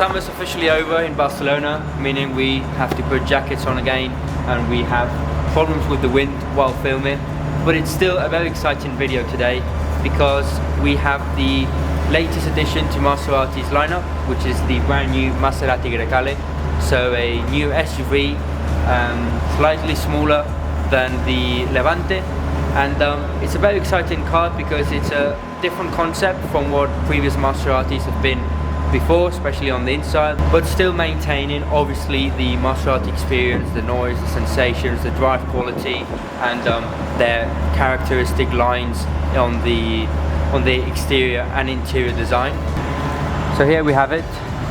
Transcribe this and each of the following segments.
summer's officially over in Barcelona, meaning we have to put jackets on again and we have problems with the wind while filming. But it's still a very exciting video today because we have the latest addition to Maserati's lineup, which is the brand new Maserati Grecale. So a new SUV, slightly smaller than the Levante, and it's a very exciting car because it's a different concept from what previous Maseratis have been before, especially on the inside, but still maintaining obviously the Maserati experience, the noise, the sensations, the drive quality, and their characteristic lines on the exterior and interior design. So here we have it.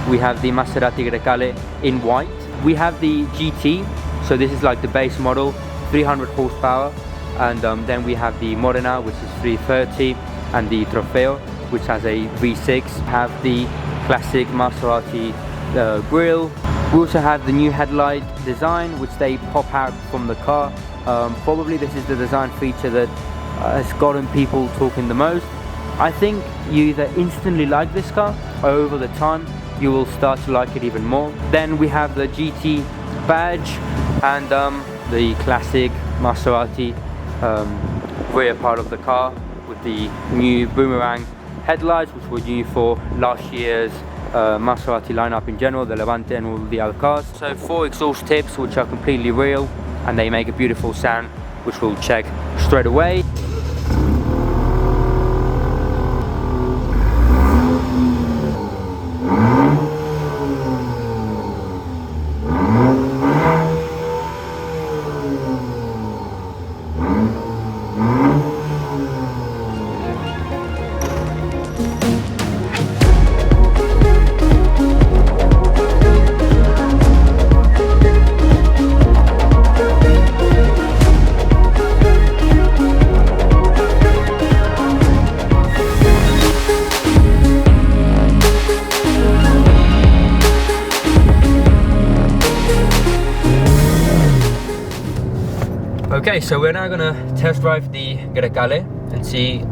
We have the Maserati Grecale in white. We have the GT, so this is like the base model, 300 horsepower, and then we have the Morena, which is 330, and the Trofeo, which has a V6. Have the classic Maserati grille. We also have the new headlight design, which they pop out from the car. Probably this is the design feature that has gotten people talking the most. I think you either instantly like this car, or over the time you will start to like it even more. Then we have the GT badge and the classic Maserati rear part of the car with the new boomerang headlights, which were new for last year's Maserati lineup in general, the Levante and all the other cars. So 4 exhaust tips which are completely real and they make a beautiful sound, which we'll check straight away. Okay, so we're now gonna test drive the Grecale and see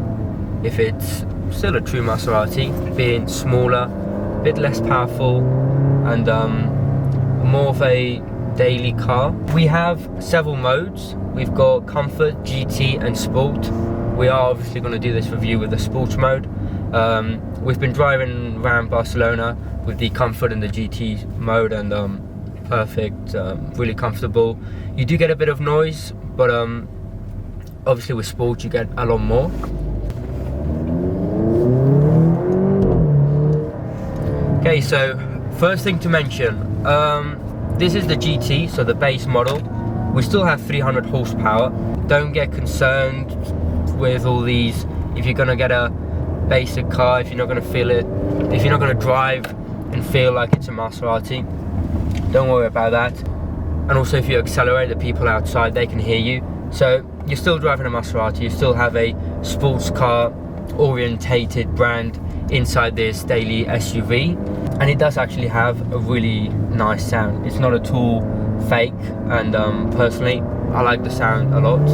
if it's still a true Maserati, being smaller, a bit less powerful, and more of a daily car. We have several modes. We've got Comfort, GT, and Sport. We are obviously going to do this review with the Sports mode. We've been driving around Barcelona with the Comfort and the GT mode, and perfect, really comfortable. You do get a bit of noise, but obviously with Sport you get a lot more. Okay, so first thing to mention, this is the GT, so the base model. We still have 300 horsepower. Don't get concerned with all these. If you're gonna get a basic car, if you're not gonna feel it, if you're not gonna drive and feel like it's a Maserati, don't worry about that. And also if you accelerate, the people outside, they can hear you. So you're still driving a Maserati, you still have a sports car orientated brand inside this daily SUV, and it does actually have a really nice sound. It's not at all fake, and personally I like the sound a lot.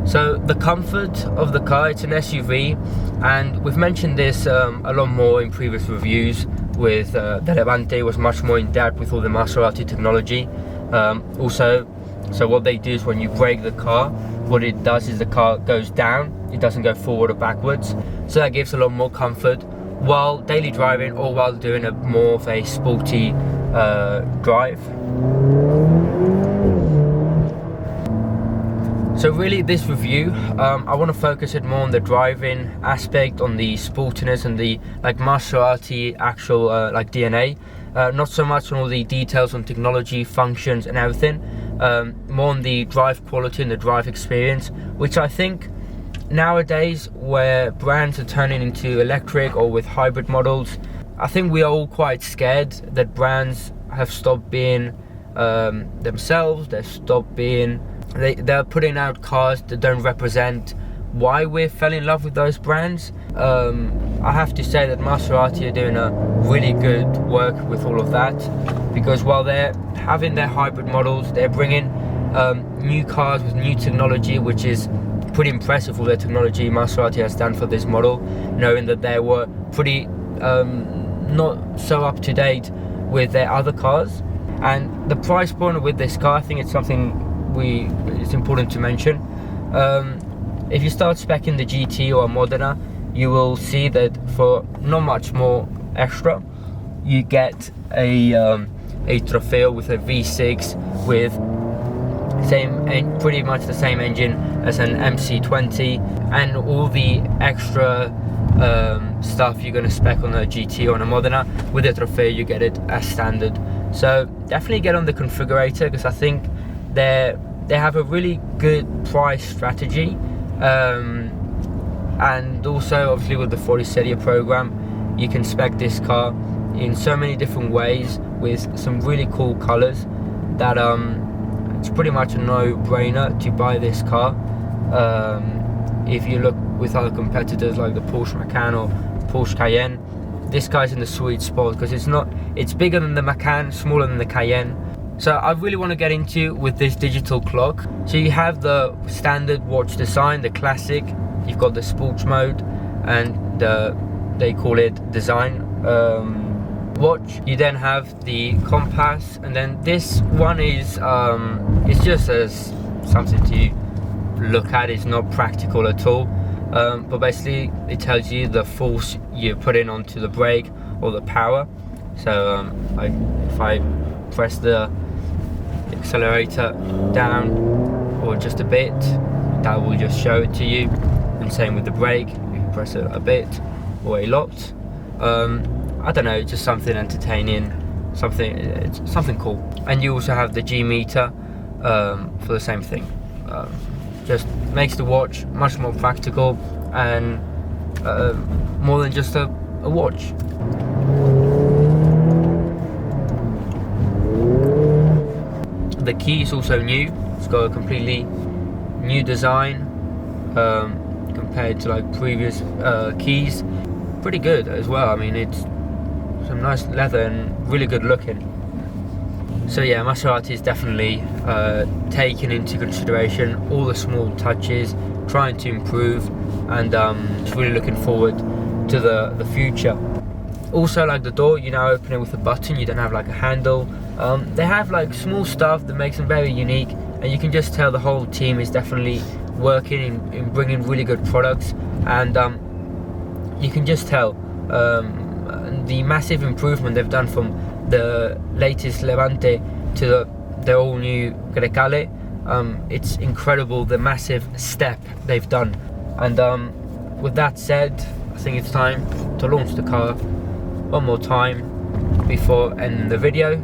So the comfort of the car, it's an SUV, and we've mentioned this a lot more in previous reviews. With the Levante was much more in depth with all the Maserati technology. Also, so what they do is when you brake the car, what it does is the car goes down, it doesn't go forward or backwards, so that gives a lot more comfort while daily driving or while doing a more of a sporty drive. So really this review, I want to focus it more on the driving aspect, on the sportiness and the like Maserati actual like DNA, not so much on all the details on technology, functions and everything, more on the drive quality and the drive experience, which I think nowadays where brands are turning into electric or with hybrid models, I think we are all quite scared that brands have stopped being themselves. They've stopped being, they're putting out cars that don't represent why we fell in love with those brands. I have to say that Maserati are doing a really good work with all of that, because while they're having their hybrid models, they're bringing new cars with new technology, which is pretty impressive for their technology Maserati has done for this model, knowing that they were pretty not so up to date with their other cars. And the price point with this car, I think it's something it's important to mention. If you start speccing the GT or Modena, you will see that for not much more extra, you get a Trofeo with a V6 with pretty much the same engine as an MC20, and all the extra stuff you're going to spec on a GT or on a Modena. With the Trofeo you get it as standard. So definitely get on the configurator, because I think they have a really good price strategy, and also obviously with the 40 Serie program you can spec this car in so many different ways with some really cool colors that it's pretty much a no-brainer to buy this car. If you look with other competitors like the Porsche Macan or Porsche Cayenne, this guy's in the sweet spot, because it's bigger than the Macan, smaller than the Cayenne. So I really want to get into with this digital clock. So you have the standard watch design, the classic, you've got the sports mode, and they call it design watch. You then have the compass, and then this one is it's just as something to look at. It's not practical at all, but basically it tells you the force you put in onto the brake or the power. So if I press the accelerator down or just a bit, that will just show it to you. And same with the brake, you press it a bit or a lot. I don't know, just something entertaining, something cool. And you also have the G meter for the same thing. Just makes the watch much more practical and more than just a watch. The key is also new. It's got a completely new design compared to like previous keys. Pretty good as well. I mean, it's some nice leather and really good looking. So yeah, Maserati is definitely taking into consideration all the small touches, trying to improve, and just really looking forward to the future. Also, like the door, you now open it with a button, you don't have like a handle. They have like small stuff that makes them very unique, and you can just tell the whole team is definitely working in bringing really good products, and you can just tell the massive improvement they've done from the latest Levante to the all new Grecale. It's incredible the massive step they've done. And with that said, I think it's time to launch the car one more time before ending the video.